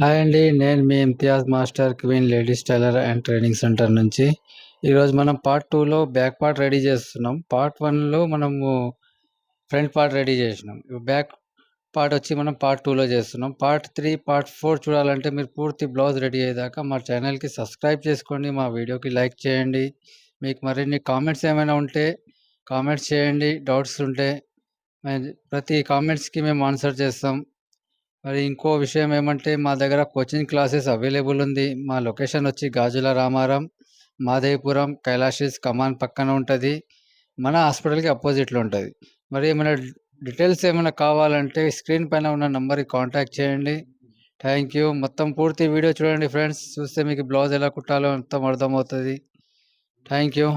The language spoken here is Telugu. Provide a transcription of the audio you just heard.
హాయ్ అండి. నేను మీ Imtiaz master queen ladies tailor and training centre నుంచి. ఈరోజు మనం పార్ట్ 2లో బ్యాక్ పార్ట్ రెడీ చేస్తున్నాం. పార్ట్ 1లో మనము ఫ్రంట్ పార్ట్ రెడీ చేసినాం. బ్యాక్ పార్ట్ వచ్చి మనం పార్ట్ 2లో చేస్తున్నాం. పార్ట్ 3, పార్ట్ 4 చూడాలంటే మీరు పూర్తి బ్లౌజ్ రెడీ అయ్యేదాకా మా ఛానల్‌కి సబ్స్క్రైబ్ చేసుకోండి. మా వీడియోకి లైక్ చేయండి. మీకు మరిన్ని కామెంట్స్ ఏమైనా ఉంటే కామెంట్స్ చేయండి. డౌట్స్ ఉంటే ప్రతి కామెంట్స్‌కి మేము ఆన్సర్ చేస్తాం. మరి ఇంకో విషయం ఏమంటే మా దగ్గర కోచింగ్ క్లాసెస్ అవైలబుల్ ఉంది. మా లొకేషన్ వచ్చి గాజుల రామారం, మాదేవపురం, కైలాషిస్ కమాన్ పక్కన ఉంటుంది. మన హాస్పిటల్‌కి అపోజిట్‌లో ఉంటుంది. మరి ఏమైనా డీటెయిల్స్ ఏమైనా కావాలంటే స్క్రీన్ పైన ఉన్న నంబర్‌కి కాంటాక్ట్ చేయండి. Thank you. మొత్తం పూర్తి వీడియో చూడండి ఫ్రెండ్స్. చూస్తే మీకు బ్లౌజ్ ఎలా కుట్టాలో మొత్తం అర్థమవుతుంది. Thank you.